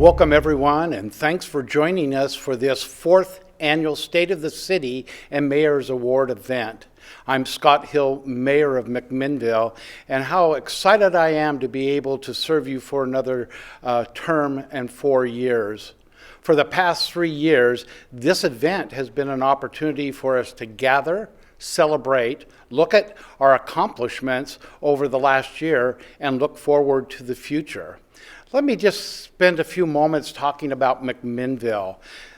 Welcome everyone, and thanks for joining us for this fourth annual State of the City and Mayor's Award event. I'm Scott Hill, Mayor of McMinnville, and how excited I am to be able to serve you for another term and 4 years. For the past 3 years, this event has been an opportunity for us to gather, celebrate, look at our accomplishments over the last year, and look forward to the future. Let me just spend a few moments talking about McMinnville.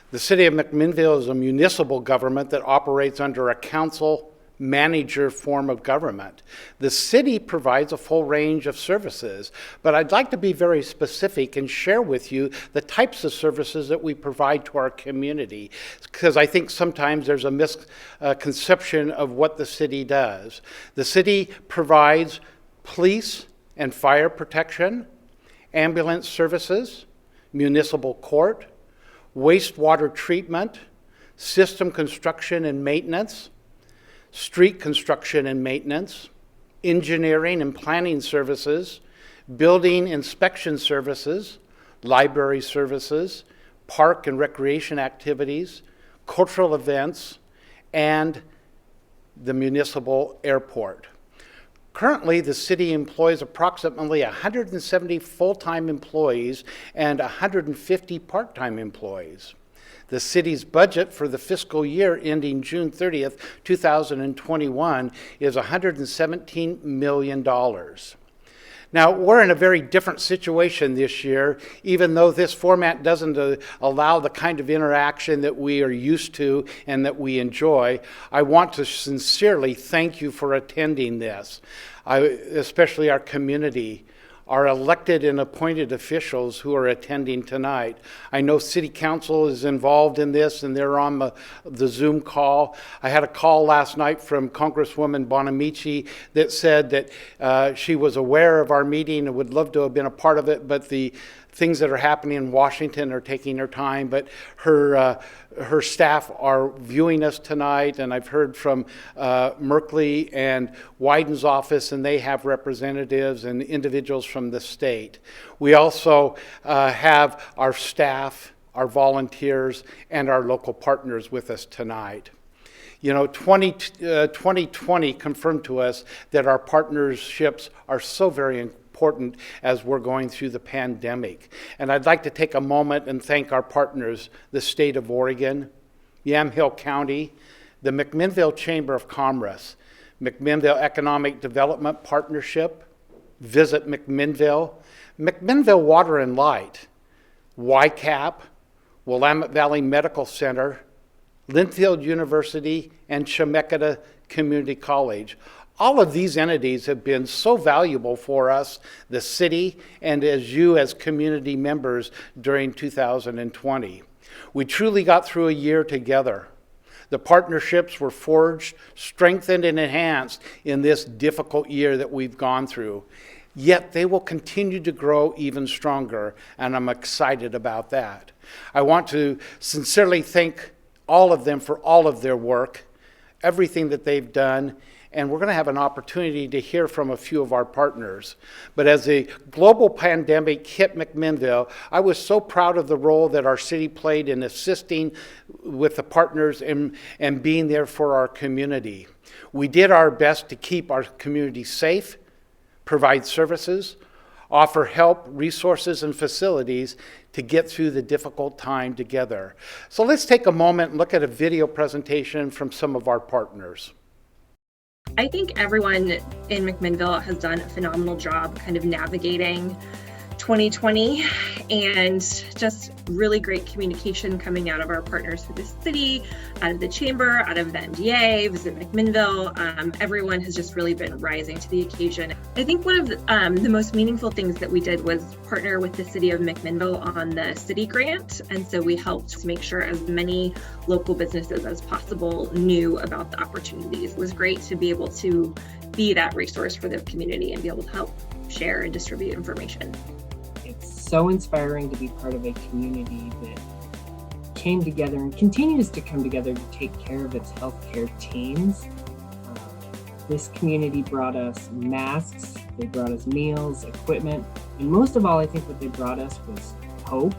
The City of McMinnville is a municipal government that operates under a council manager form of government. The city provides a full range of services, but I'd like to be very specific and share with you the types of services that we provide to our community, because I think sometimes there's a misconception of what the city does. The city provides police and fire protection, ambulance services, municipal court, wastewater treatment, system construction and maintenance, street construction and maintenance, engineering and planning services, building inspection services, library services, park and recreation activities, cultural events, and the municipal airport. Currently, the city employs approximately 170 full-time employees and 150 part-time employees. The city's budget for the fiscal year ending June 30th, 2021 is $117 million. Now, we're in a very different situation this year, even though this format doesn't allow the kind of interaction that we are used to and that we enjoy. I want to sincerely thank you for attending this, especially our community, our elected and appointed officials who are attending tonight. I know City Council is involved in this and they're on the Zoom call. I had a call last night from Congresswoman Bonamici that said that she was aware of our meeting and would love to have been a part of it, but the things that are happening in Washington are taking her time. But her staff are viewing us tonight, and I've heard from Merkley and Wyden's office, and they have representatives and individuals from the state. We also have our staff, our volunteers, and our local partners with us tonight. You know, 2020 confirmed to us that our partnerships are so very important as we're going through the pandemic. And I'd like to take a moment and thank our partners, the state of Oregon, Yamhill County, the McMinnville Chamber of Commerce, McMinnville Economic Development Partnership, Visit McMinnville, McMinnville Water and Light, YCAP, Willamette Valley Medical Center, Linfield University, and Chemeketa Community College. All of these entities have been so valuable for us, the city, and as you as community members during 2020. We truly got through a year together. The partnerships were forged, strengthened, and enhanced in this difficult year that we've gone through. Yet they will continue to grow even stronger, and I'm excited about that. I want to sincerely thank all of them for all of their work, everything that they've done, and we're going to have an opportunity to hear from a few of our partners. But as the global pandemic hit McMinnville, I was so proud of the role that our city played in assisting with the partners and being there for our community. We did our best to keep our community safe, provide services, offer help, resources, and facilities to get through the difficult time together. So let's take a moment and look at a video presentation from some of our partners. I think everyone in McMinnville has done a phenomenal job kind of navigating 2020 and just really great communication coming out of our partners for the city, out of the chamber, out of the MDA, Visit McMinnville. Everyone has just really been rising to the occasion. I think one of the most meaningful things that we did was partner with the city of McMinnville on the city grant. And so we helped to make sure as many local businesses as possible knew about the opportunities. It was great to be able to be that resource for the community and be able to help share and distribute information. It's so inspiring to be part of a community that came together and continues to come together to take care of its healthcare teams. This community brought us masks, they brought us meals, equipment, and most of all, I think what they brought us was hope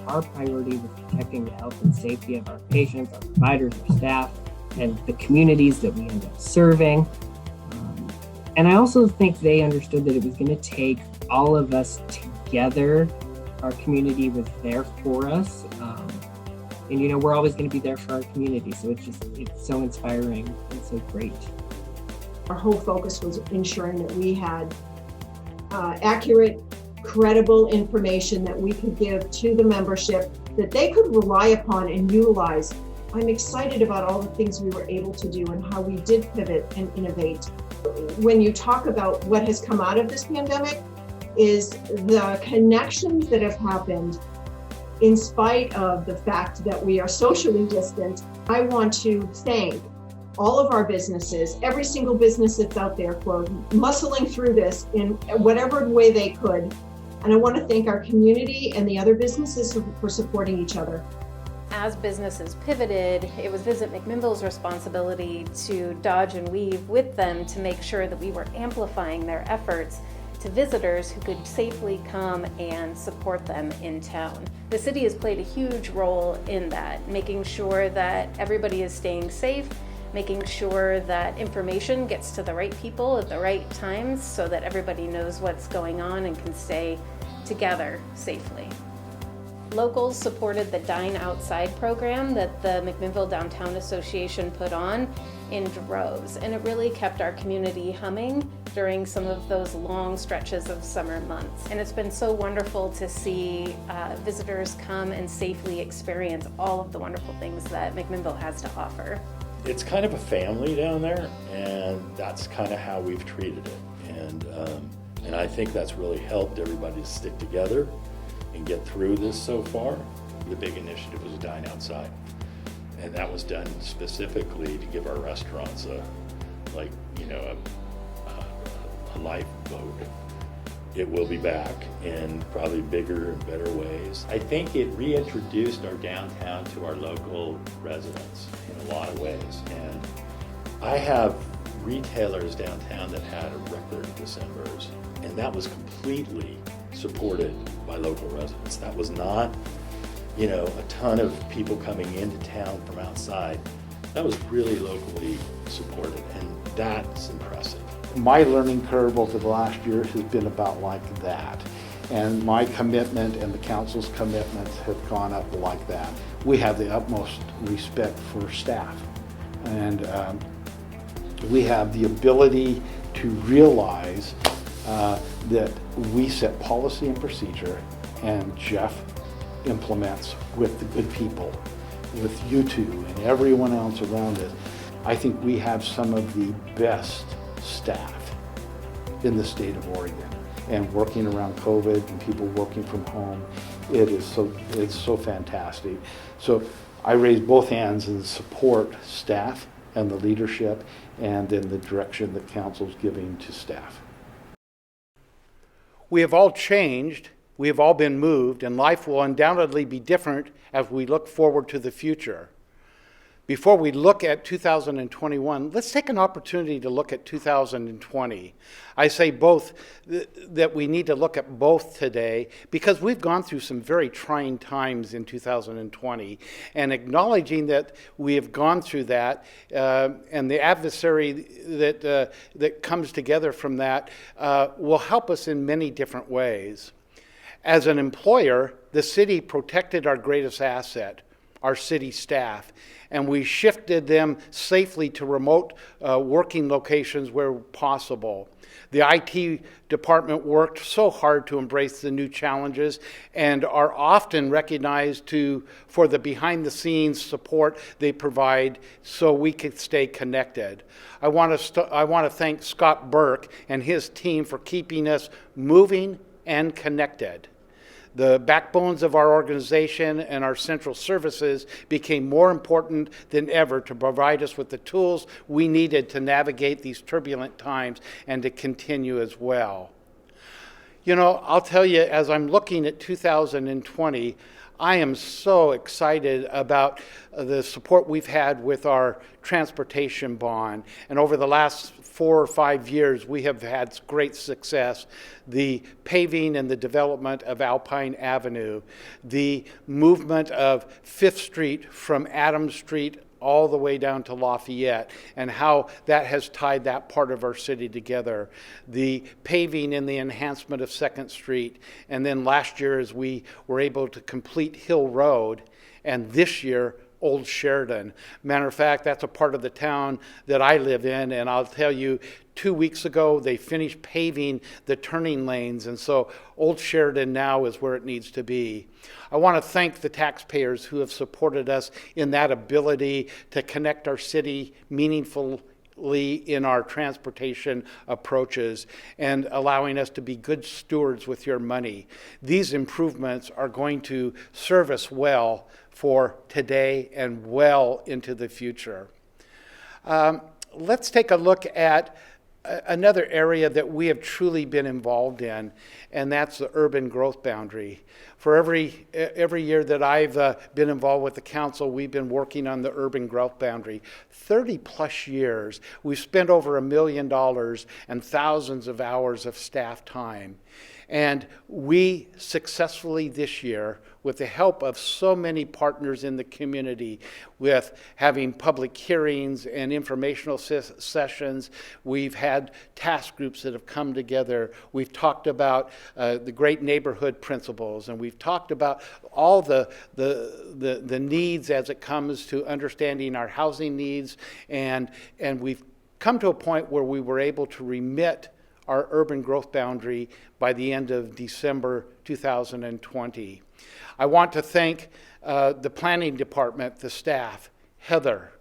our priority was protecting the health and safety of our patients, our providers, our staff, and the communities that we end up serving. And I also think they understood that it was going to take all of us together. Our community was there for us. And, you know, we're always going to be there for our community. So it's so inspiring and so great. Our whole focus was ensuring that we had accurate, credible information that we could give to the membership that they could rely upon and utilize. I'm excited about all the things we were able to do and how we did pivot and innovate. When you talk about what has come out of this pandemic is the connections that have happened in spite of the fact that we are socially distant. I want to thank all of our businesses, every single business that's out there, for muscling through this in whatever way they could. And I want to thank our community and the other businesses for supporting each other. As businesses pivoted, it was Visit McMinnville's responsibility to dodge and weave with them to make sure that we were amplifying their efforts to visitors who could safely come and support them in town. The city has played a huge role in that, making sure that everybody is staying safe, making sure that information gets to the right people at the right times so that everybody knows what's going on and can stay together safely. Locals supported the Dine Outside program that the McMinnville Downtown Association put on in droves, and it really kept our community humming during some of those long stretches of summer months. And it's been so wonderful to see visitors come and safely experience all of the wonderful things that McMinnville has to offer. It's kind of a family down there, and that's kind of how we've treated it. And I think that's really helped everybody to stick together and get through this so far. The big initiative was Dine Outside, and that was done specifically to give our restaurants a lifeboat. It will be back in probably bigger and better ways. I think it reintroduced our downtown to our local residents in a lot of ways. And I have retailers downtown that had a record Decembers, and that was completely supported by local residents. That was not, a ton of people coming into town from outside. That was really locally supported, and that's impressive. My learning curve over the last year has been about like that. And my commitment and the council's commitments have gone up like that. We have the utmost respect for staff. And we have the ability to realize that we set policy and procedure, and Jeff implements with the good people, with you two and everyone else around us. I think we have some of the best staff in the state of Oregon. And working around COVID and people working from home, it's so fantastic. So I raise both hands and support staff and the leadership, and then the direction that council's giving to staff. We have all changed, we have all been moved, and life will undoubtedly be different as we look forward to the future. Before we look at 2021, let's take an opportunity to look at 2020. I say both, that we need to look at both today because we've gone through some very trying times in 2020, and acknowledging that we have gone through that and the adversary that comes together from that will help us in many different ways. As an employer, the city protected our greatest asset, our city staff, and we shifted them safely to remote working locations where possible. The IT department worked so hard to embrace the new challenges and are often recognized for the behind-the-scenes support they provide so we could stay connected. I want to thank Scott Burke and his team for keeping us moving and connected. The backbones of our organization and our central services became more important than ever to provide us with the tools we needed to navigate these turbulent times and to continue as well. I'll tell you, as I'm looking at 2020, I am so excited about the support we've had with our transportation bond. And over the last 4 or 5 years, we have had great success. The paving and the development of Alpine Avenue, the movement of 5th Street from Adams Street all the way down to Lafayette, and how that has tied that part of our city together. The paving and the enhancement of 2nd Street, and then last year as we were able to complete Hill Road, and this year Old Sheridan. Matter of fact, that's a part of the town that I live in, and I'll tell you, 2 weeks ago they finished paving the turning lanes, and so Old Sheridan now is where it needs to be. I want to thank the taxpayers who have supported us in that ability to connect our city meaningfully in our transportation approaches and allowing us to be good stewards with your money. These improvements are going to serve us well for today and well into the future. Let's take a look at another area that we have truly been involved in, and that's the urban growth boundary. For every year that I've been involved with the council, we've been working on the urban growth boundary. 30 plus years, we've spent over $1 million and thousands of hours of staff time. And we successfully this year, with the help of so many partners in the community, with having public hearings and informational sessions, we've had task groups that have come together. We've talked about the great neighborhood principles, and we've talked about all the needs as it comes to understanding our housing needs, and we've come to a point where we were able to remit our urban growth boundary by the end of December 2020. I want to thank the planning department, the staff, Heather,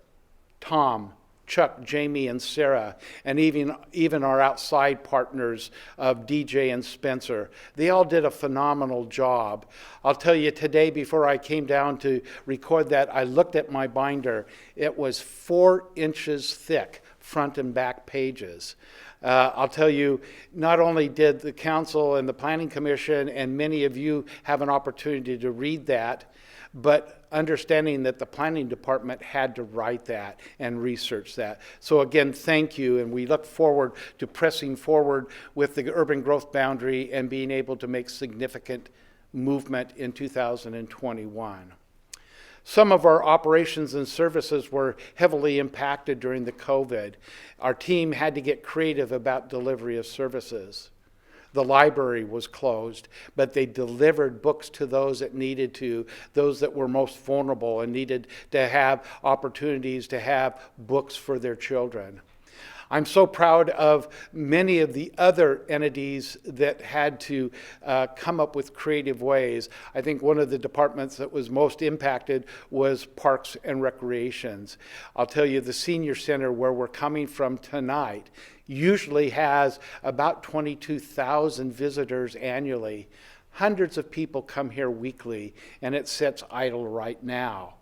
Tom, Chuck, Jamie, and Sarah, and even our outside partners of DJ and Spencer. They all did a phenomenal job. I'll tell you, today before I came down to record that, I looked at my binder. It was 4 inches thick, front and back pages. I'll tell you, not only did the council and the planning commission and many of you have an opportunity to read that, but understanding that the planning department had to write that and research that. So again, thank you, and we look forward to pressing forward with the urban growth boundary and being able to make significant movement in 2021. Some of our operations and services were heavily impacted during the COVID. Our team had to get creative about delivery of services. The library was closed, but they delivered books to those that needed to, those that were most vulnerable and needed to have opportunities to have books for their children. I'm so proud of many of the other entities that had to come up with creative ways. I think one of the departments that was most impacted was Parks and Recreations. I'll tell you, the Senior Center, where we're coming from tonight, usually has about 22,000 visitors annually. Hundreds of people come here weekly, and it sits idle right now.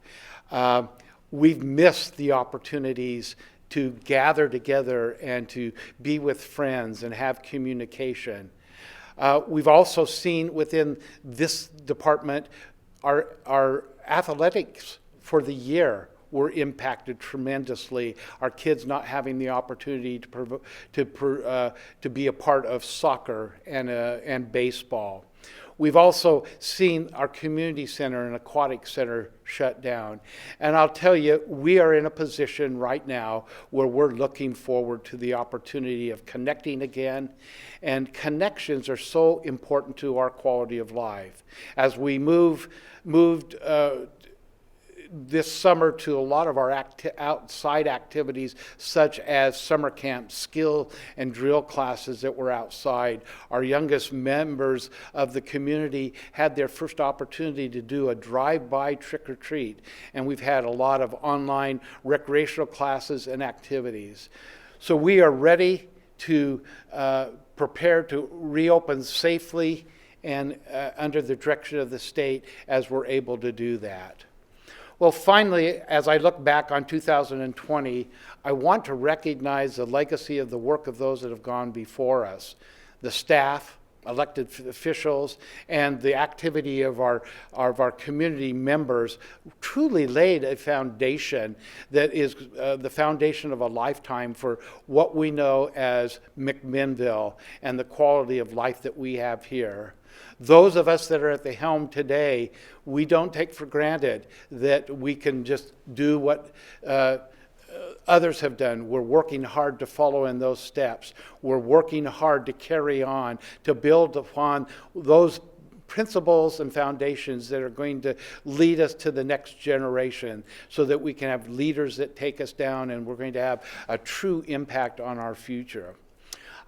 We've missed the opportunities to gather together and to be with friends and have communication. We've also seen within this department, our athletics for the year were impacted tremendously. Our kids not having the opportunity to be a part of soccer and baseball. We've also seen our community center and aquatic center shut down. And I'll tell you, we are in a position right now where we're looking forward to the opportunity of connecting again. And connections are so important to our quality of life. As we moved this summer to a lot of our outside activities, such as summer camp, skill and drill classes that were outside. Our youngest members of the community had their first opportunity to do a drive-by trick-or-treat, and we've had a lot of online recreational classes and activities. So we are ready to prepare to reopen safely and under the direction of the state as we're able to do that. Well, finally, as I look back on 2020, I want to recognize the legacy of the work of those that have gone before us, the staff, elected officials and the activity of our community members truly laid a foundation that is the foundation of a lifetime for what we know as McMinnville and the quality of life that we have here. Those of us that are at the helm today, we don't take for granted that we can just do what others have done. We're working hard to follow in those steps. We're working hard to carry on, to build upon those principles and foundations that are going to lead us to the next generation so that we can have leaders that take us down and we're going to have a true impact on our future.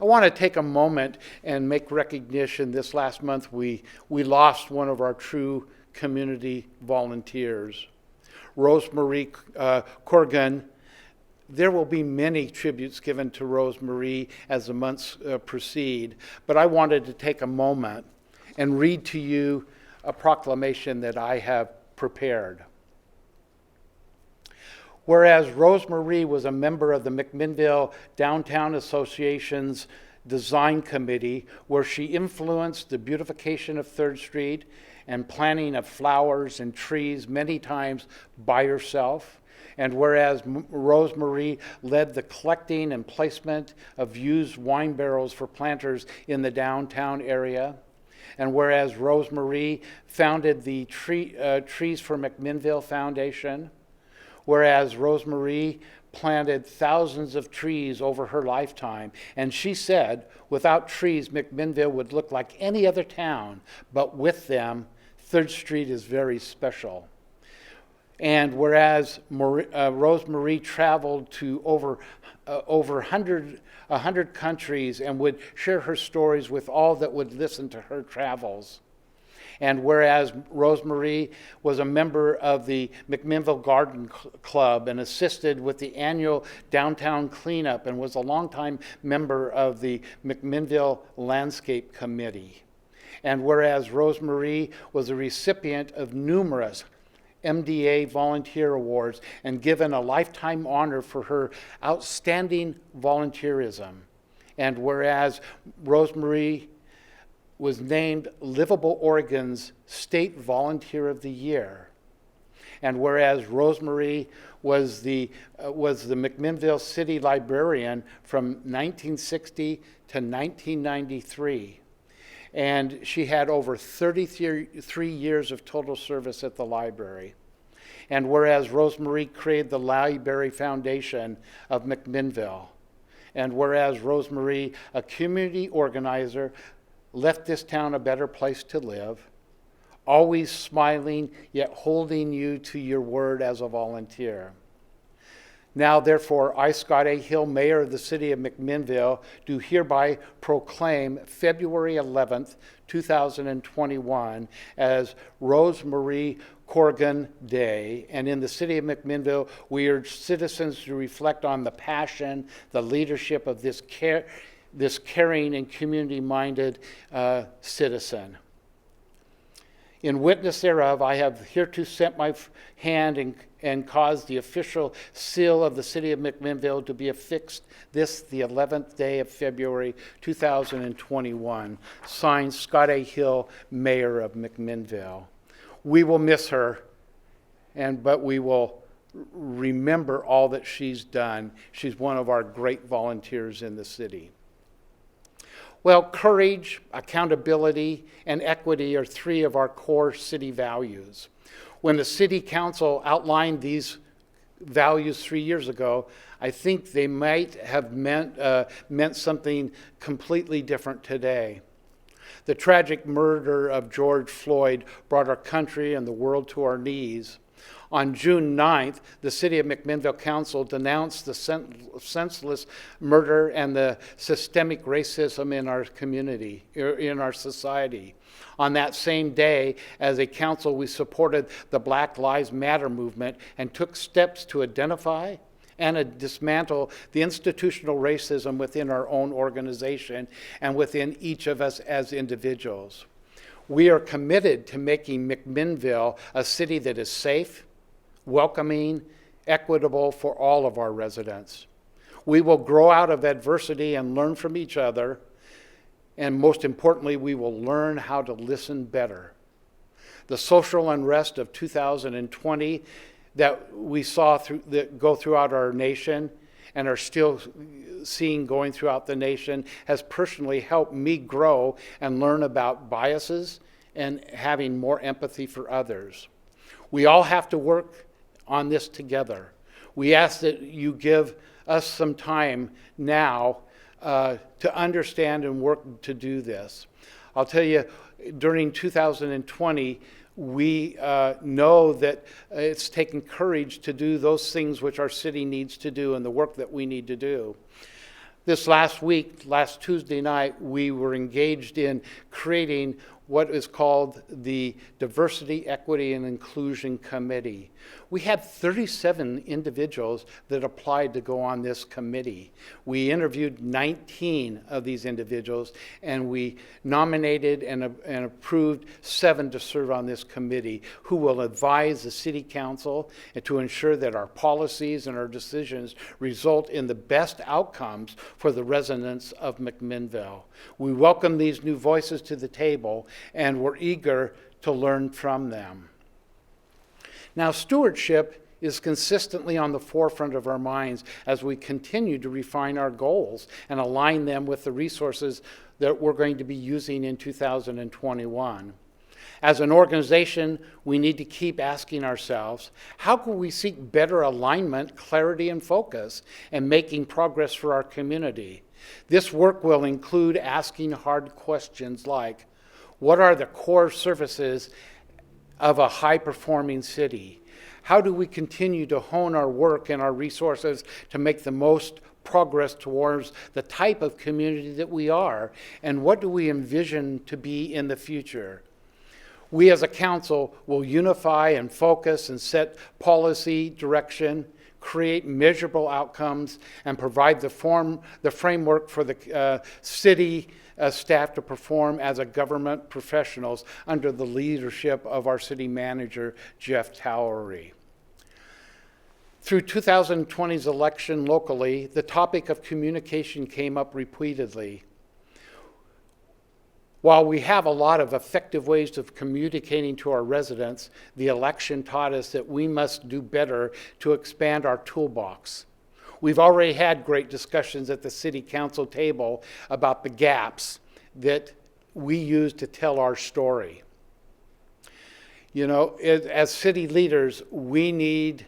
I want to take a moment and make recognition. This last month we lost one of our true community volunteers, Rosemarie Corrigan. There will be many tributes given to Rosemarie as the months proceed, but I wanted to take a moment and read to you a proclamation that I have prepared. Whereas Rosemarie was a member of the McMinnville Downtown Association's Design Committee, where she influenced the beautification of 3rd Street and planting of flowers and trees many times by herself. And whereas Rosemarie led the collecting and placement of used wine barrels for planters in the downtown area. And whereas Rosemarie founded the Trees for McMinnville Foundation. Whereas Rosemarie planted thousands of trees over her lifetime. And she said, without trees, McMinnville would look like any other town, but with them, 3rd Street is very special. And whereas Rosemarie traveled to over 100 countries and would share her stories with all that would listen to her travels. And whereas Rosemarie was a member of the McMinnville Garden Club and assisted with the annual downtown cleanup and was a longtime member of the McMinnville Landscape Committee. And whereas Rosemarie was a recipient of numerous MDA volunteer awards and given a lifetime honor for her outstanding volunteerism. And whereas Rosemarie was named Livable Oregon's State Volunteer of the Year. And whereas Rosemarie was the McMinnville City Librarian from 1960 to 1993. And she had over 33 years of total service at the library. And whereas Rosemarie created the Library Foundation of McMinnville. And whereas Rosemarie, a community organizer, left this town a better place to live, always smiling, yet holding you to your word as a volunteer. Now, therefore, I, Scott A. Hill, Mayor of the City of McMinnville, do hereby proclaim February 11th, 2021 as Rosemarie Corrigan Day. And in the City of McMinnville, we urge citizens to reflect on the passion, the leadership of this caring and community-minded citizen. In witness thereof, I have hereto sent my hand and caused the official seal of the City of McMinnville to be affixed this, the 11th day of February, 2021. Signed, Scott A. Hill, Mayor of McMinnville. We will miss her, but we will remember all that she's done. She's one of our great volunteers in the city. Well, courage, accountability, and equity are three of our core city values. When the City Council outlined these values 3 years ago, I think they might have meant something completely different today. The tragic murder of George Floyd brought our country and the world to our knees. On June 9th, the City of McMinnville Council denounced the senseless murder and the systemic racism in our community, in our society. On that same day, as a council, we supported the Black Lives Matter movement and took steps to identify and dismantle the institutional racism within our own organization and within each of us as individuals. We are committed to making McMinnville a city that is safe, welcoming, equitable for all of our residents. We will grow out of adversity and learn from each other And most importantly, we will learn how to listen better. The social unrest of 2020 that we saw go throughout our nation and are still seeing going throughout the nation has personally helped me grow and learn about biases and having more empathy for others. We all have to work on this together. We ask that you give us some time now to understand and work to do this. I'll tell you, during 2020, we know that it's taken courage to do those things which our city needs to do and the work that we need to do. This last week, last Tuesday night, we were engaged in creating what is called the Diversity, Equity, and Inclusion Committee. We had 37 individuals that applied to go on this committee. We interviewed 19 of these individuals, and we nominated and approved 7 to serve on this committee, who will advise the city council and to ensure that our policies and our decisions result in the best outcomes for the residents of McMinnville. We welcome these new voices to the table, and we're eager to learn from them. Now, stewardship is consistently on the forefront of our minds as we continue to refine our goals and align them with the resources that we're going to be using in 2021. As an organization, we need to keep asking ourselves, how can we seek better alignment, clarity, and focus, and making progress for our community? This work will include asking hard questions like, what are the core services of a high-performing city? How do we continue to hone our work and our resources to make the most progress towards the type of community that we are? And what do we envision to be in the future? We as a council will unify and focus and set policy direction, create measurable outcomes, and provide the framework for the city staff to perform as a government professionals under the leadership of our city manager, Jeff Towery. Through 2020's election locally, the topic of communication came up repeatedly. While we have a lot of effective ways of communicating to our residents, the election taught us that we must do better to expand our toolbox. We've already had great discussions at the city council table about the gaps that we use to tell our story. You know, as city leaders, we need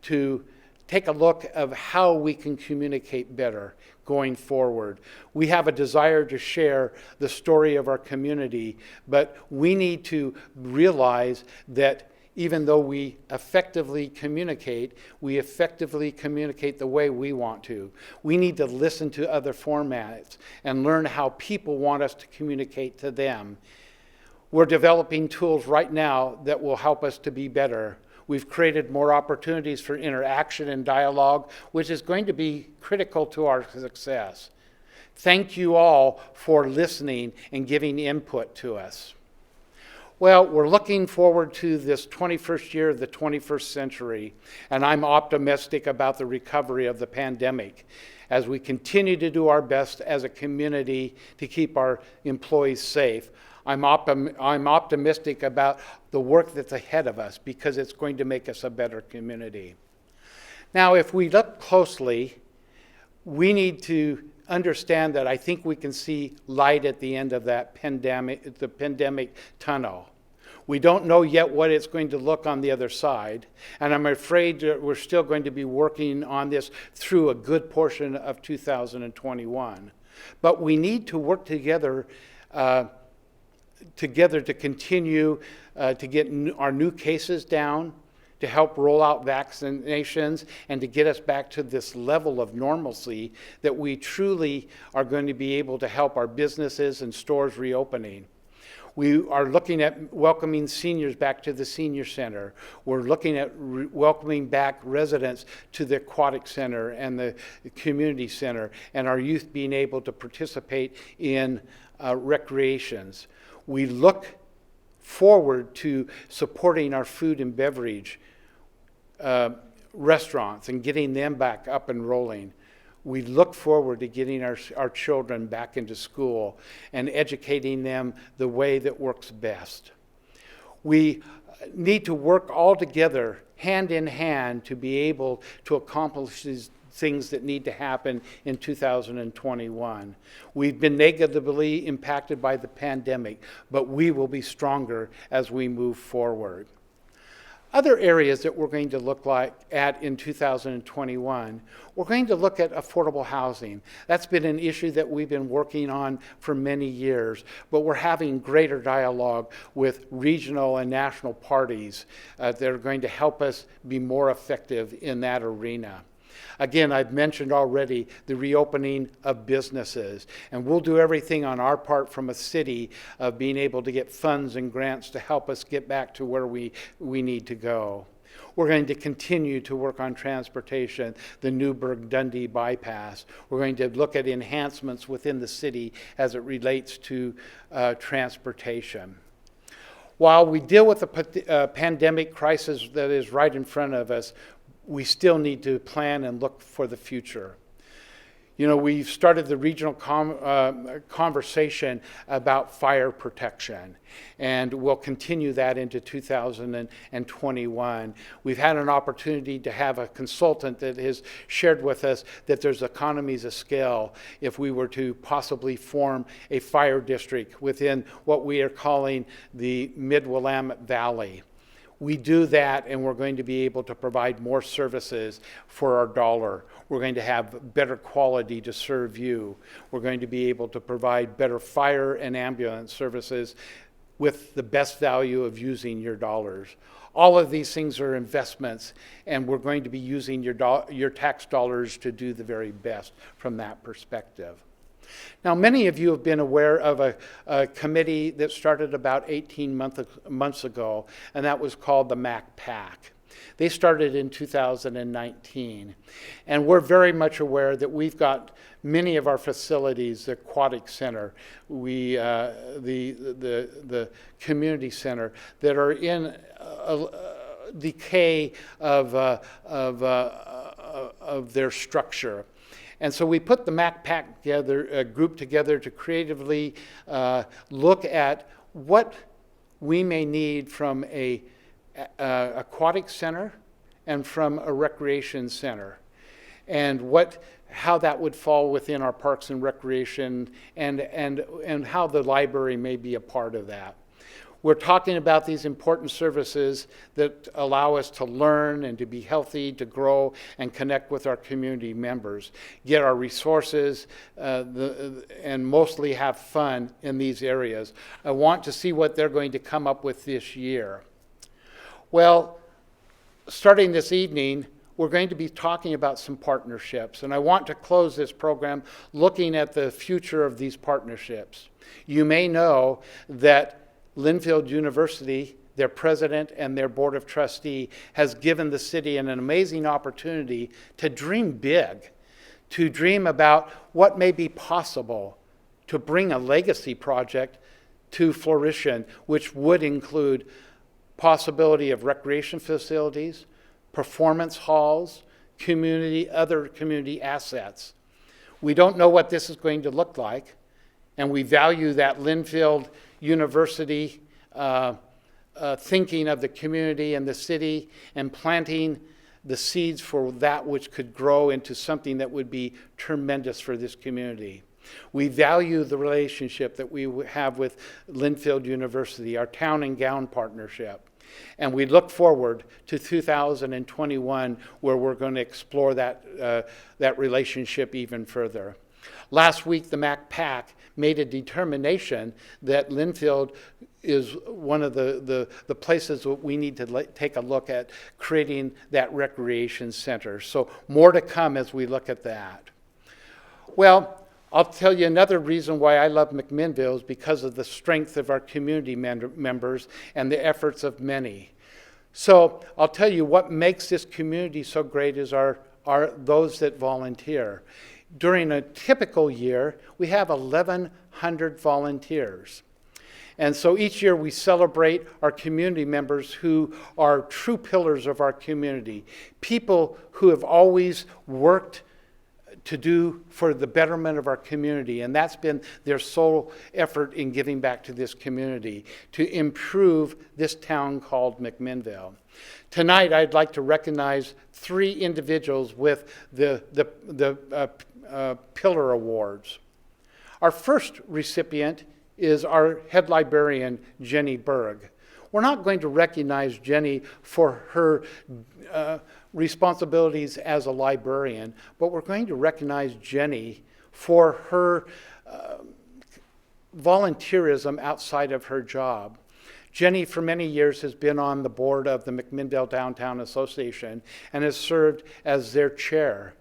to take a look of how we can communicate better going forward. We have a desire to share the story of our community, but we need to realize that even though we effectively communicate the way we want to. We need to listen to other formats and learn how people want us to communicate to them. We're developing tools right now that will help us to be better. We've created more opportunities for interaction and dialogue, which is going to be critical to our success. Thank you all for listening and giving input to us. Well, we're looking forward to this 21st year of the 21st century, and I'm optimistic about the recovery of the pandemic as we continue to do our best as a community to keep our employees safe. I'm optimistic about the work that's ahead of us because it's going to make us a better community. Now, if we look closely, we need to understand that I think we can see light at the end of that pandemic tunnel. We don't know yet what it's going to look on the other side, and I'm afraid that we're still going to be working on this through a good portion of 2021. But we need to work together to continue to get our new cases down, to help roll out vaccinations, and to get us back to this level of normalcy that we truly are going to be able to help our businesses and stores reopening. We are looking at welcoming seniors back to the senior center. We're looking at welcoming back residents to the aquatic center and the community center, and our youth being able to participate in recreations. We look forward to supporting our food and beverage restaurants and getting them back up and rolling. We look forward to getting our children back into school and educating them the way that works best. We need to work all together, hand in hand, to be able to accomplish these things that need to happen in 2021. We've been negatively impacted by the pandemic, but we will be stronger as we move forward. Other areas that we're going to look at in 2021, we're going to look at affordable housing. That's been an issue that we've been working on for many years, but we're having greater dialogue with regional and national parties that are going to help us be more effective in that arena. Again, I've mentioned already the reopening of businesses, and we'll do everything on our part from a city of being able to get funds and grants to help us get back to where we need to go. We're going to continue to work on transportation, the Newburgh-Dundee bypass. We're going to look at enhancements within the city as it relates to transportation. While we deal with the pandemic crisis that is right in front of us, we still need to plan and look for the future. You know, we've started the regional conversation about fire protection, and we'll continue that into 2021. We've had an opportunity to have a consultant that has shared with us that there's economies of scale if we were to possibly form a fire district within what we are calling the Mid-Willamette Valley. We do that, and we're going to be able to provide more services for our dollar. We're going to have better quality to serve you. We're going to be able to provide better fire and ambulance services with the best value of using your dollars. All of these things are investments, and we're going to be using your tax dollars to do the very best from that perspective. Now, many of you have been aware of a committee that started about 18 months ago, and that was called the McPac. They started in 2019, and we're very much aware that we've got many of our facilities, the aquatic center, the community center, that are in decay of their structure. And so we put the McPac group together to creatively look at what we may need from a aquatic center and from a recreation center, and how that would fall within our parks and recreation, and how the library may be a part of that. We're talking about these important services that allow us to learn and to be healthy, to grow and connect with our community members, get our resources, and mostly have fun in these areas. I want to see what they're going to come up with this year. Well, starting this evening, we're going to be talking about some partnerships, and I want to close this program looking at the future of these partnerships. You may know that Linfield University, their president and their board of trustee, has given the city an amazing opportunity to dream big, to dream about what may be possible to bring a legacy project to fruition, which would include possibility of recreation facilities, performance halls, other community assets. We don't know what this is going to look like, and we value that Linfield University thinking of the community and the city and planting the seeds for that which could grow into something that would be tremendous for this community. We value the relationship that we have with Linfield University, our town and gown partnership. And we look forward to 2021, where we're going to explore that relationship even further. Last week, the McPac made a determination that Linfield is one of the places that we need to take a look at creating that recreation center. So more to come as we look at that. Well, I'll tell you another reason why I love McMinnville is because of the strength of our community members and the efforts of many. So I'll tell you what makes this community so great is are those that volunteer. During a typical year, we have 1,100 volunteers. And so each year we celebrate our community members who are true pillars of our community, people who have always worked to do for the betterment of our community, and that's been their sole effort in giving back to this community, to improve this town called McMinnville. Tonight, I'd like to recognize 3 individuals with the Pillar Awards. Our first recipient is our head librarian, Jenny Berg. We're not going to recognize Jenny for her responsibilities as a librarian, but we're going to recognize Jenny for her volunteerism outside of her job. Jenny, for many years, has been on the board of the McMinnville Downtown Association and has served as their chair.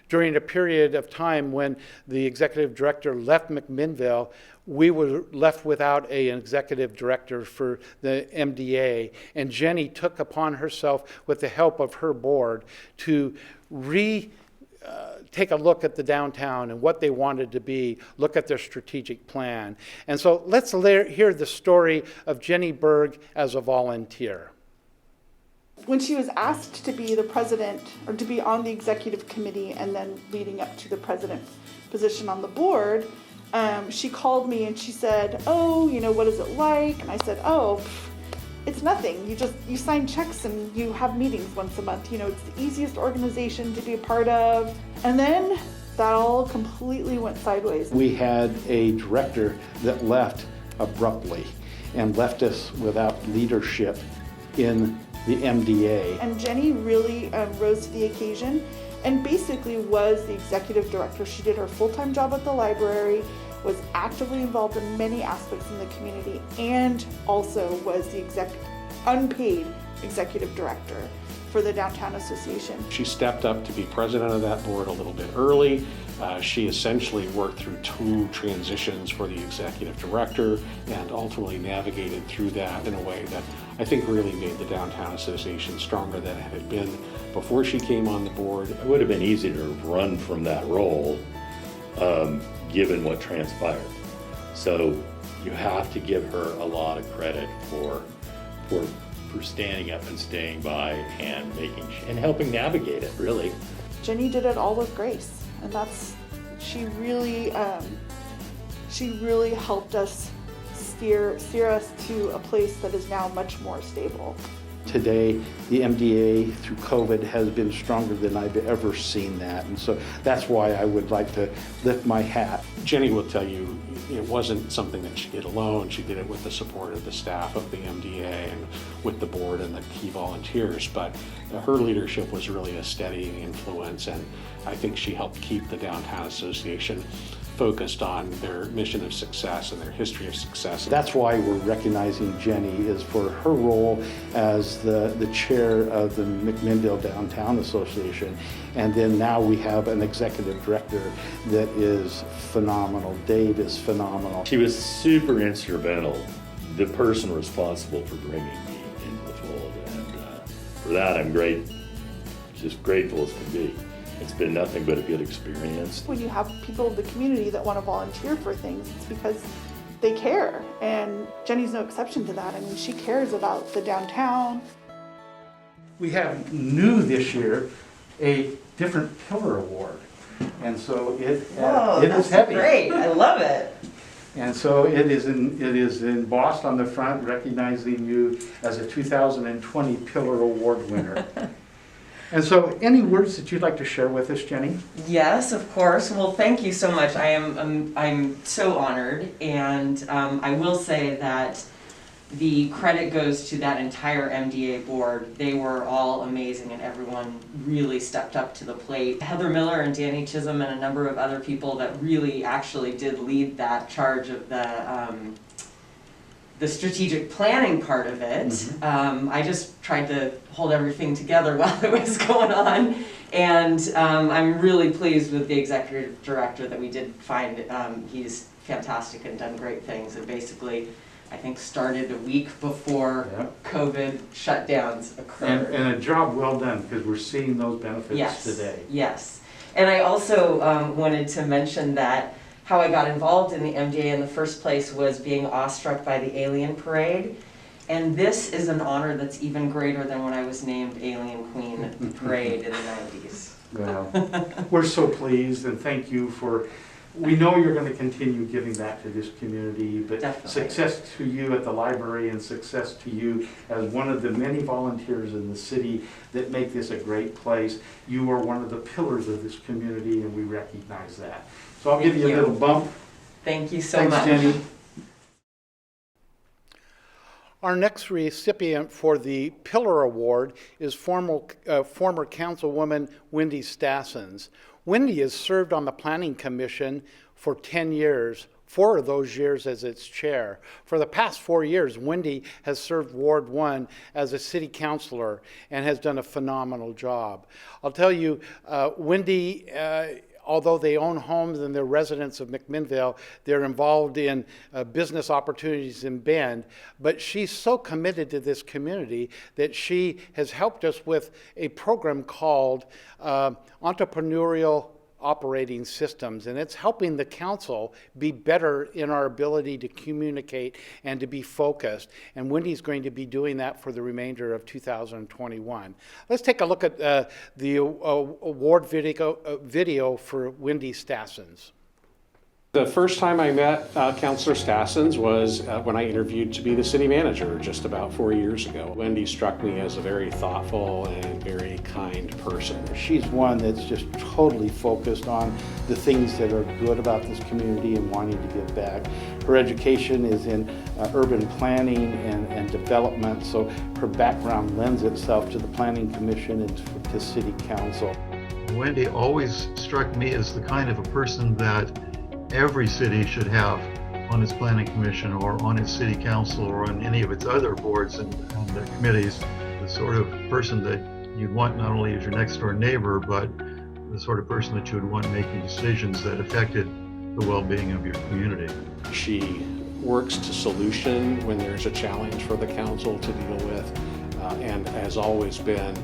During a period of time when the executive director left McMinnville, we were left without an executive director for the MDA, and Jenny took upon herself, with the help of her board, to take a look at the downtown and what they wanted to be, look at their strategic plan. And so let's hear the story of Jenny Berg as a volunteer. When she was asked to be the president, or to be on the executive committee and then leading up to the president position on the board, she called me and she said, "Oh, what is it like?" And I said, "Oh, it's nothing. You sign checks and you have meetings once a month. It's the easiest organization to be a part of." And then that all completely went sideways. We had a director that left abruptly and left us without leadership in the MDA. And Jenny really rose to the occasion and basically was the executive director. She did her full-time job at the library, was actively involved in many aspects in the community, and also was the unpaid executive director for the Downtown Association. She stepped up to be president of that board a little bit early. She essentially worked through 2 transitions for the executive director and ultimately navigated through that in a way that I think really made the Downtown Association stronger than it had been before she came on the board. It would have been easy to run from that role, given what transpired. So you have to give her a lot of credit for standing up and staying by and helping navigate it, really. Jenny did it all with grace, and she really helped us steer us to a place that is now much more stable. Today, the MDA through COVID has been stronger than I've ever seen that. And so that's why I would like to lift my hat. Jenny will tell you it wasn't something that she did alone. She did it with the support of the staff of the MDA and with the board and the key volunteers. But her leadership was really a steadying influence, and I think she helped keep the Downtown Association focused on their mission of success and their history of success. That's why we're recognizing Jenny, is for her role as the chair of the McMinnville Downtown Association. And then now we have an executive director that is phenomenal. Dave is phenomenal. She was super instrumental, the person responsible for bringing me into the fold. And for that, I'm just grateful as can be. It's been nothing but a good experience. When you have people in the community that want to volunteer for things, it's because they care. And Jenny's no exception to that. I mean, she cares about the downtown. We have new this year a different Pillar Award. And so it is heavy. Great, I love it. And so it is embossed on the front, recognizing you as a 2020 Pillar Award winner. And so, any words that you'd like to share with us, Jenny? Yes, of course. Well, thank you so much. I'm so honored, and I will say that the credit goes to that entire MDA board. They were all amazing, and everyone really stepped up to the plate. Heather Miller and Danny Chisholm and a number of other people that really actually did lead that charge of the strategic planning part of it. Mm-hmm. I just tried to hold everything together while it was going on, and I'm really pleased with the executive director that we did find. He's fantastic and done great things, and basically I think started a week before COVID shutdowns occurred. And a job well done, because we're seeing those benefits today. Yes, and I also wanted to mention that how I got involved in the MDA in the first place was being awestruck by the Alien Parade. And this is an honor that's even greater than when I was named Alien Queen Parade in the 90s. Well, we're so pleased, and thank you for, we know you're going to continue giving back to this community, but Definitely. success to you at the library and success to you as one of the many volunteers in the city that make this a great place. You are one of the pillars of this community, and we recognize that. So I'll give you a little bump. Thank you so Thanks, much. Jenny. Our next recipient for the Pillar Award is former Councilwoman Wendy Stassens. Wendy has served on the Planning Commission for 10 years, 4 of those years as its chair. For the past 4 years, Wendy has served Ward 1 as a city councilor and has done a phenomenal job. I'll tell you, Wendy, although they own homes and they're residents of McMinnville, they're involved in business opportunities in Bend, but she's so committed to this community that she has helped us with a program called Entrepreneurial Operating Systems, and it's helping the council be better in our ability to communicate and to be focused. And Wendy's going to be doing that for the remainder of 2021. Let's take a look at the award video for Wendy Stassens. The first time I met Councilor Stassens was when I interviewed to be the city manager just about 4 years ago. Wendy struck me as a very thoughtful and very kind person. She's one that's just totally focused on the things that are good about this community and wanting to give back. Her education is in urban planning and development, so her background lends itself to the Planning Commission and to City Council. Wendy always struck me as the kind of a person that every city should have on its planning commission or on its city council or on any of its other boards and committees. The sort of person that you'd want not only as your next door neighbor, but the sort of person that you would want making decisions that affected the well-being of your community. She works to solution when there's a challenge for the council to deal with, and has always been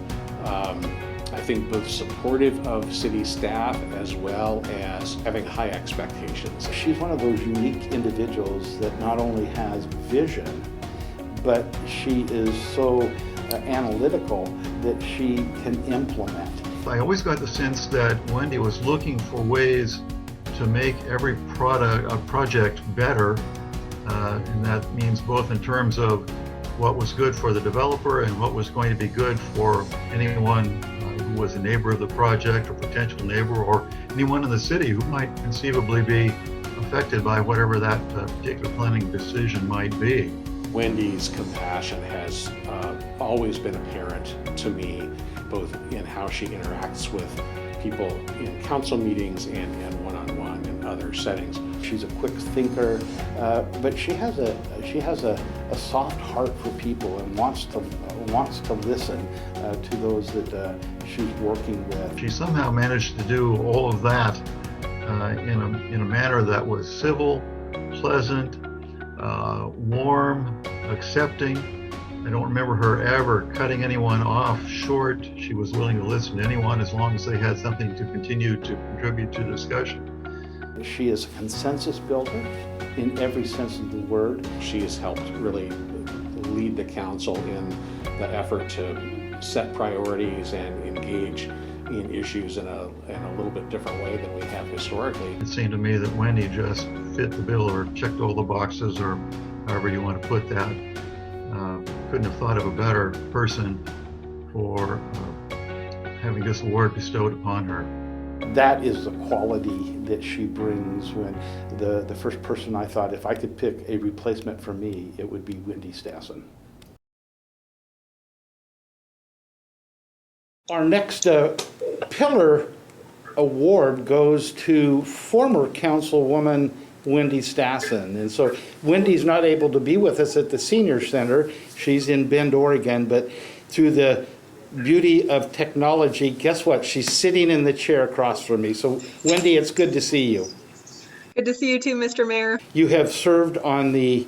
I think both supportive of city staff as well as having high expectations. She's one of those unique individuals that not only has vision, but she is so analytical that she can implement. I always got the sense that Wendy was looking for ways to make every project better, and that means both in terms of what was good for the developer and what was going to be good for anyone who was a neighbor of the project or potential neighbor or anyone in the city who might conceivably be affected by whatever that particular planning decision might be. Wendy's compassion has always been apparent to me, both in how she interacts with people in council meetings and one-on-one in other settings. She's a quick thinker, but she has a soft heart for people and wants to listen to those that she's working with. She somehow managed to do all of that in a manner that was civil, pleasant, warm, accepting. I don't remember her ever cutting anyone off short. She was willing to listen to anyone as long as they had something to continue to contribute to the discussion. She is a consensus builder in every sense of the word. She has helped really lead the council in the effort to set priorities and engage in issues in a little bit different way than we have historically. It seemed to me that Wendy just fit the bill or checked all the boxes or however you want to put that. Couldn't have thought of a better person for having this award bestowed upon her. That is the quality that she brings. When the first person I thought, if I could pick a replacement for me, it would be Wendy Stassen. Our next Pillar Award goes to former Councilwoman Wendy Stassen. And so Wendy's not able to be with us at the Senior Center. She's in Bend, Oregon, but through the beauty of technology, guess what? She's sitting in the chair across from me. So Wendy, it's good to see you. Good to see you too, Mr. Mayor. You have served on the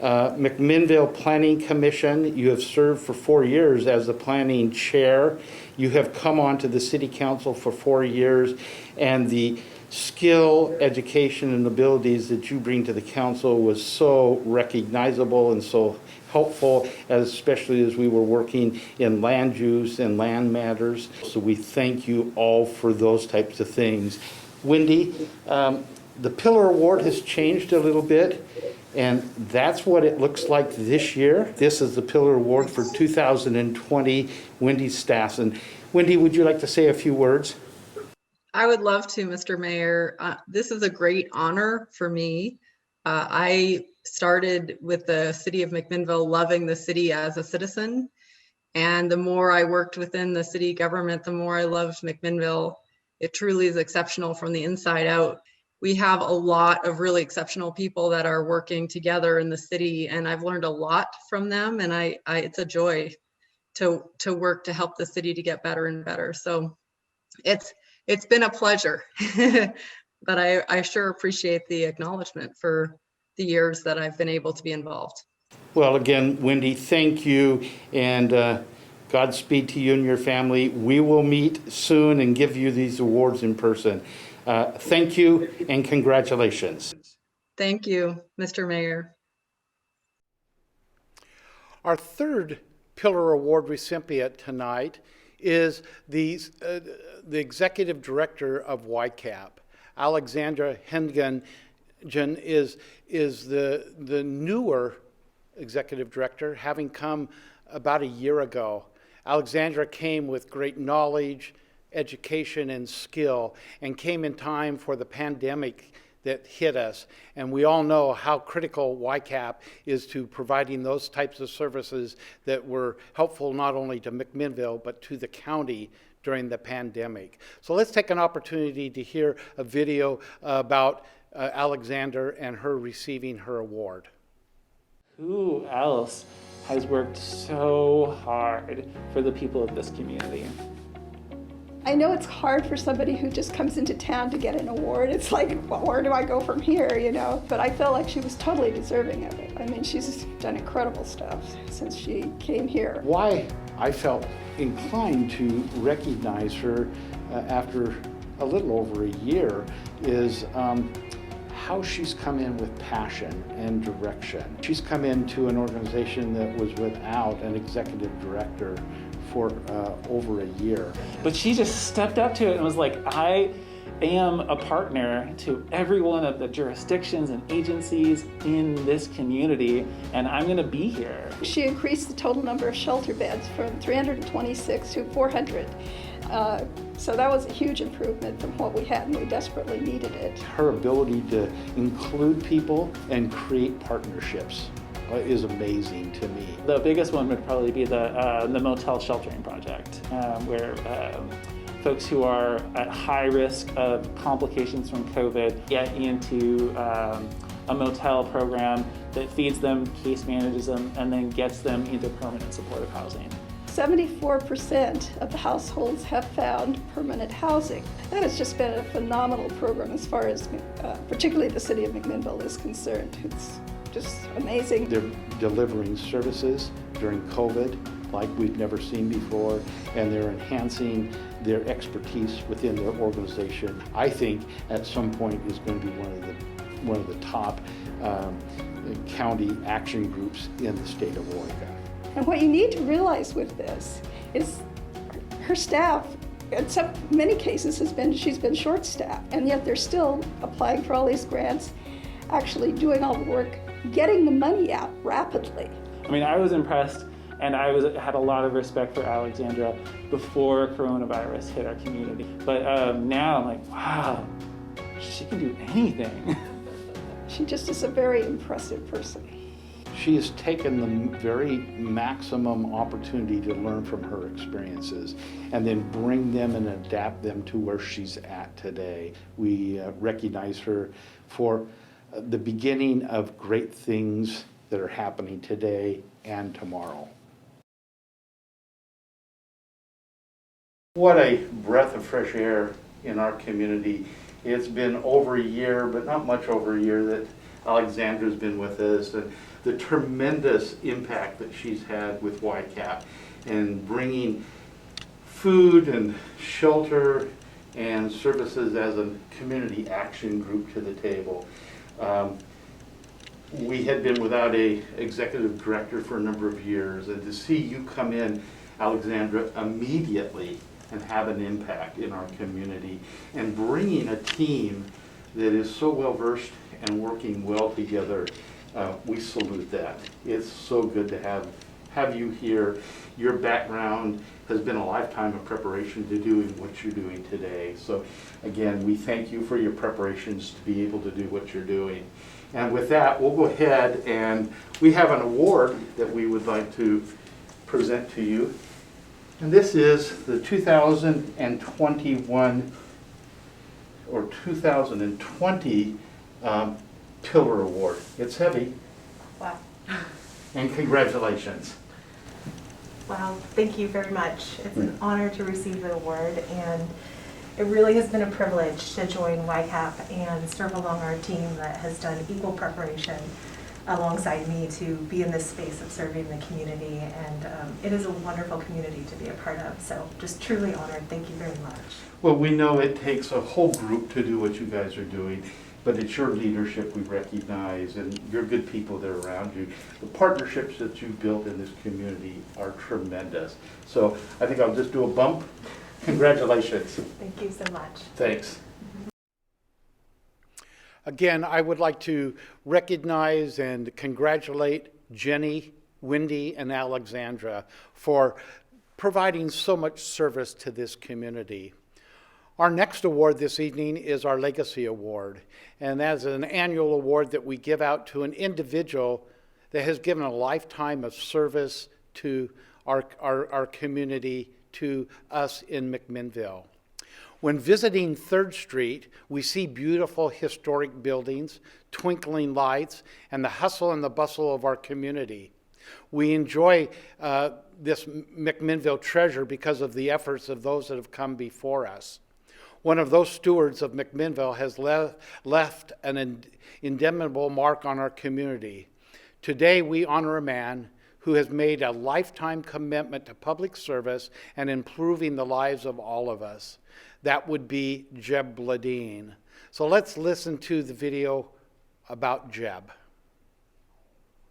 McMinnville Planning Commission. You have served for 4 years as the planning chair. You have come on to the City Council for 4 years, and the skill, education, and abilities that you bring to the council was so recognizable and so helpful, especially as we were working in land use and land matters. So we thank you all for those types of things. Wendy, the Pillar Award has changed a little bit, and that's what it looks like this year. This is the Pillar Award for 2020, Wendy Stassen. Wendy, would you like to say a few words? I would love to, Mr. Mayor. This is a great honor for me. I started with the city of McMinnville loving the city as a citizen. And the more I worked within the city government, the more I loved McMinnville. It truly is exceptional from the inside out. We have a lot of really exceptional people that are working together in the city, and I've learned a lot from them. And it's a joy to work to help the city to get better and better. So it's been a pleasure, but I sure appreciate the acknowledgement for the years that I've been able to be involved. Well, again, Wendy, thank you, and Godspeed to you and your family. We will meet soon and give you these awards in person. Thank you and congratulations. Thank you, Mr. Mayor. Our third Pillar Award recipient tonight is the Executive Director of YCAP. Alexandra Hengen is the newer Executive Director, having come about a year ago. Alexandra came with great knowledge, education, and skill, and came in time for the pandemic that hit us. And we all know how critical YCAP is to providing those types of services that were helpful not only to McMinnville, but to the county during the pandemic. So let's take an opportunity to hear a video about Alexander and her receiving her award. Who else has worked so hard for the people of this community? I know it's hard for somebody who just comes into town to get an award. It's like, well, where do I go from here, you know? But I felt like she was totally deserving of it. I mean, she's done incredible stuff since she came here. Why I felt inclined to recognize her after a little over a year is how she's come in with passion and direction. She's come into an organization that was without an executive director for over a year. But she just stepped up to it and was like, I am a partner to every one of the jurisdictions and agencies in this community, and I'm gonna be here. She increased the total number of shelter beds from 326 to 400. So that was a huge improvement from what we had, and we desperately needed it. Her ability to include people and create partnerships is amazing to me. The biggest one would probably be the motel sheltering project, where folks who are at high risk of complications from COVID get into a motel program that feeds them, case manages them, and then gets them into permanent supportive housing. 74% of the households have found permanent housing. That has just been a phenomenal program as far as particularly the city of McMinnville is concerned. It's just amazing. They're delivering services during COVID like we've never seen before, and they're enhancing their expertise within their organization. I think at some point is going to be one of the top county action groups in the state of Oregon. And what you need to realize with this is her staff, in many cases, she's been short-staffed, and yet they're still applying for all these grants, actually doing all the work, getting the money out rapidly. I mean, I was impressed, and I had a lot of respect for Alexandra before coronavirus hit our community. But now I'm like, wow, she can do anything. She just is a very impressive person. She has taken the very maximum opportunity to learn from her experiences and then bring them and adapt them to where she's at today. We recognize her for the beginning of great things that are happening today and tomorrow. What a breath of fresh air in our community. It's been over a year, but not much over a year, that Alexandra's been with us, and the tremendous impact that she's had with YCAP and bringing food and shelter and services as a community action group to the table. we had been without a executive director for a number of years, and to see you come in, Alexandra, immediately and have an impact in our community, and bringing a team that is so well versed and working well together, we salute that. It's so good to have you here. Your background has been a lifetime of preparation to doing what you're doing today. So again, we thank you for your preparations to be able to do what you're doing. And with that, we'll go ahead, and we have an award that we would like to present to you. And this is the 2021 or 2020 Pillar Award. It's heavy. Wow. And congratulations. Wow, thank you very much. It's an honor to receive the award, and it really has been a privilege to join YCAP and serve along our team that has done equal preparation alongside me to be in this space of serving the community, and it is a wonderful community to be a part of, so just truly honored. Thank you very much. Well, we know it takes a whole group to do what you guys are doing, but it's your leadership we recognize, and your good people that are around you. The partnerships that you've built in this community are tremendous. So I think I'll just do a bump. Congratulations. Thank you so much. Thanks. Again, I would like to recognize and congratulate Jenny, Wendy, and Alexandra for providing so much service to this community. Our next award this evening is our Legacy Award, and that's an annual award that we give out to an individual that has given a lifetime of service to our community, to us in McMinnville. When visiting 3rd Street, we see beautiful historic buildings, twinkling lights, and the hustle and the bustle of our community. We enjoy this McMinnville treasure because of the efforts of those that have come before us. One of those stewards of McMinnville has left an indelible mark on our community. Today, we honor a man who has made a lifetime commitment to public service and improving the lives of all of us. That would be Jeb Bladine. So let's listen to the video about Jeb.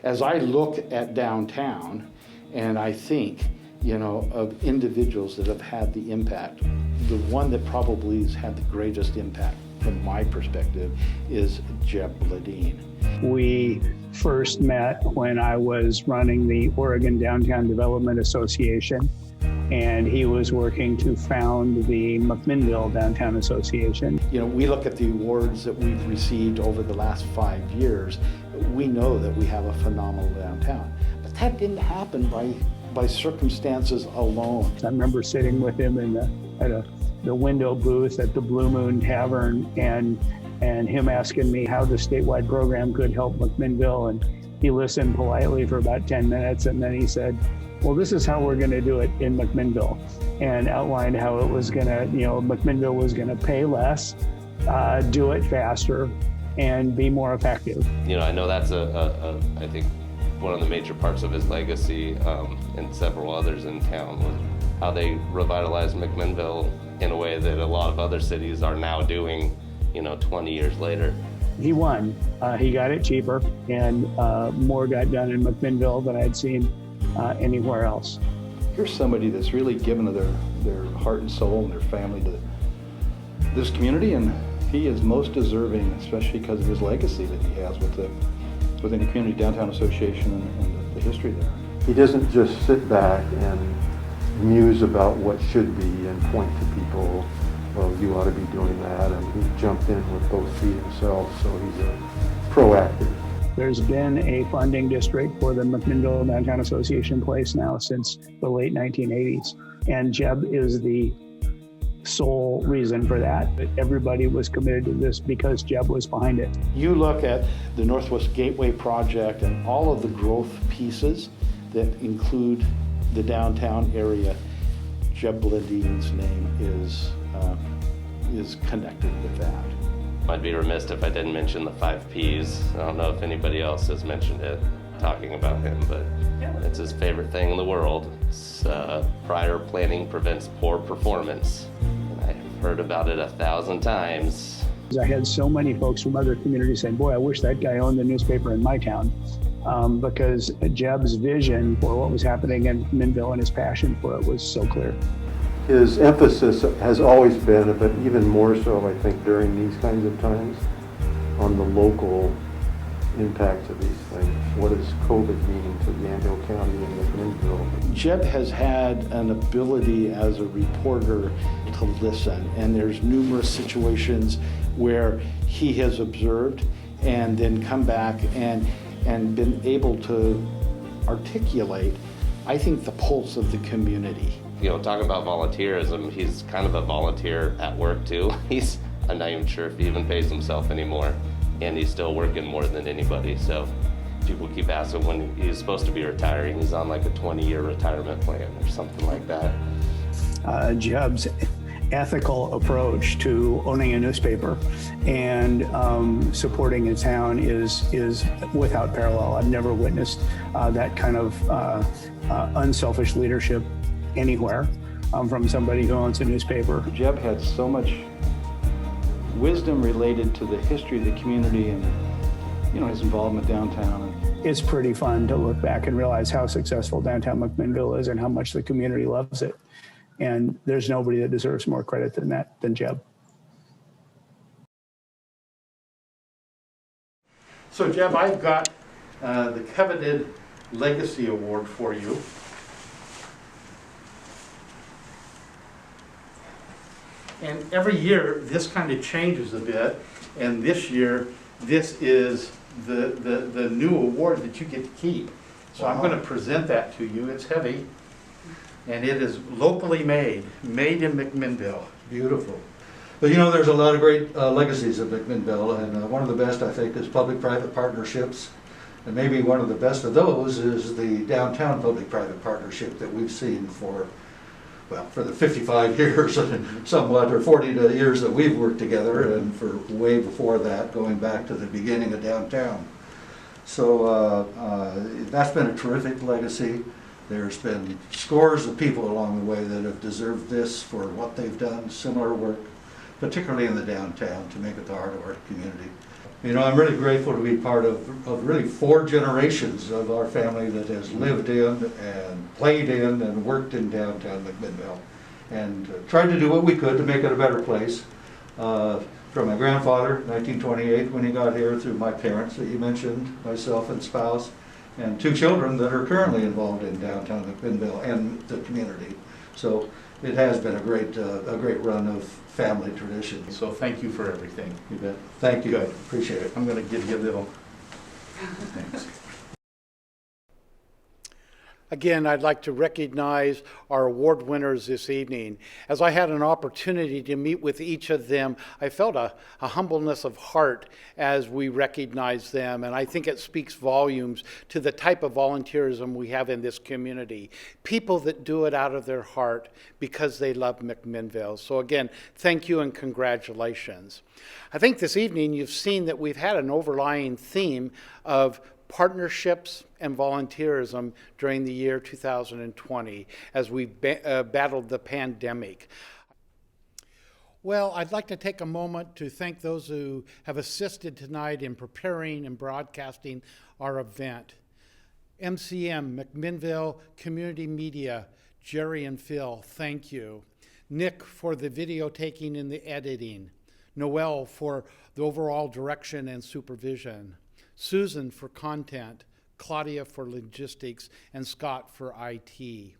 As I look at downtown and I think, of individuals that have had the impact, the one that probably has had the greatest impact from my perspective is Jeb Bladine. We first met when I was running the Oregon Downtown Development Association, and he was working to found the McMinnville Downtown Association. We look at the awards that we've received over the last 5 years. We know that we have a phenomenal downtown, but that didn't happen by circumstances alone. I remember sitting with him at the window booth at the Blue Moon Tavern, and him asking me how the statewide program could help McMinnville, and he listened politely for about 10 minutes, and then he said, well, this is how we're going to do it in McMinnville, and outlined how it was going to, McMinnville was going to pay less, do it faster, and be more effective. I know that's I think one of the major parts of his legacy, and several others in town, was how they revitalized McMinnville in a way that a lot of other cities are now doing, 20 years later. He won. He got it cheaper, and more got done in McMinnville than I'd seen anywhere else. Here's somebody that's really given their heart and soul and their family to this community, and he is most deserving, especially because of his legacy that he has within the Community Downtown Association and the history there. He doesn't just sit back and muse about what should be and point to people, well, you ought to be doing that, and he jumped in with both feet himself, so he's proactive. There's been a funding district for the McMinnville Downtown Association place now since the late 1980s, and Jeb is the sole reason for that. Everybody was committed to this because Jeb was behind it. You look at the Northwest Gateway project and all of the growth pieces that include the downtown area, Jeb Bladine's name is connected with that. I'd be remiss if I didn't mention the 5 Ps. I don't know if anybody else has mentioned it, talking about him, but it's his favorite thing in the world. It's prior planning prevents poor performance. And I've heard about it 1,000 times, I had so many folks from other communities saying, boy, I wish that guy owned the newspaper in my town, because Jeb's vision for what was happening in McMinnville and his passion for it was so clear. His emphasis has always been, but even more so, I think, during these kinds of times, on the local impact of these things. What does COVID mean to Yandhill County and McMinnville? Jeb has had an ability as a reporter to listen, and there's numerous situations where he has observed and then come back and been able to articulate, I think, the pulse of the community. You know, talking about volunteerism, he's kind of a volunteer at work too. I'm not even sure if he even pays himself anymore, and he's still working more than anybody. So people keep asking when he's supposed to be retiring. He's on like a 20-year retirement plan or something like that. Jeb's ethical approach to owning a newspaper and supporting his town is without parallel. I've never witnessed that kind of unselfish leadership anywhere from somebody who owns a newspaper. Jeb had so much wisdom related to the history of the community and, you know, his involvement downtown. It's pretty fun to look back and realize how successful downtown McMinnville is and how much the community loves it. And there's nobody that deserves more credit than Jeb. So Jeb, I've got the coveted Legacy Award for you. And every year, this kind of changes a bit. And this year, this is the new award that you get to keep. So I'm going to present that to you. It's heavy. And it is locally made in McMinnville. Beautiful. But you know, there's a lot of great legacies of McMinnville, and one of the best, I think, is public-private partnerships. And maybe one of the best of those is the downtown public-private partnership that we've seen for the 55 years somewhat, or 40 years that we've worked together, and for way before that, going back to the beginning of downtown. So that's been a terrific legacy. There's been scores of people along the way that have deserved this for what they've done, similar work, particularly in the downtown, to make it the heart of our community. You know, I'm really grateful to be part of really 4 generations of our family that has lived in and played in and worked in downtown McMinnville, and tried to do what we could to make it a better place. From my grandfather, 1928, when he got here, through my parents that you mentioned, myself and spouse, and 2 children that are currently involved in downtown McMinnville and the community. So it has been a great run of family tradition. So thank you for everything. You bet. Thank you. Good. Appreciate it. I'm going to give you a little. Thanks. Again, I'd like to recognize our award winners this evening. As I had an opportunity to meet with each of them, I felt a humbleness of heart as we recognize them, and I think it speaks volumes to the type of volunteerism we have in this community. People that do it out of their heart because they love McMinnville. So again, thank you and congratulations. I think this evening you've seen that we've had an overlying theme of partnerships and volunteerism during the year 2020 as we battled the pandemic. Well, I'd like to take a moment to thank those who have assisted tonight in preparing and broadcasting our event. MCM, McMinnville Community Media, Jerry and Phil, thank you. Nick for the video taking and the editing. Noel for the overall direction and supervision. Susan for content, Claudia for logistics, and Scott for IT.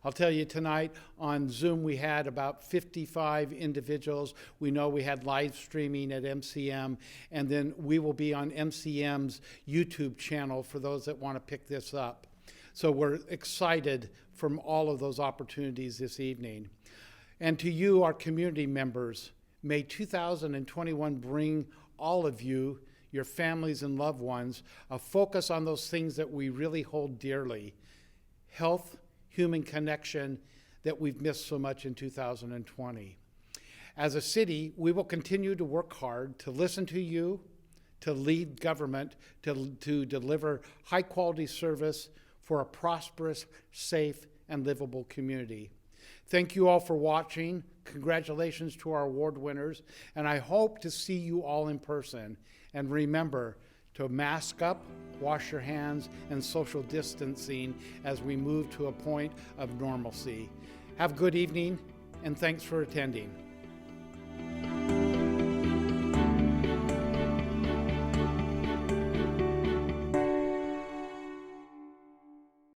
I'll tell you, tonight on Zoom we had about 55 individuals. We know we had live streaming at MCM, and then we will be on MCM's YouTube channel for those that want to pick this up. So we're excited from all of those opportunities this evening. And to you, our community members, may 2021 bring all of you, your families and loved ones, a focus on those things that we really hold dearly. Health, human connection that we've missed so much in 2020. As a city, we will continue to work hard to listen to you, to lead government, to deliver high quality service for a prosperous, safe, and livable community. Thank you all for watching. Congratulations to our award winners, and I hope to see you all in person. And remember to mask up, wash your hands, and social distancing as we move to a point of normalcy. Have a good evening, and thanks for attending.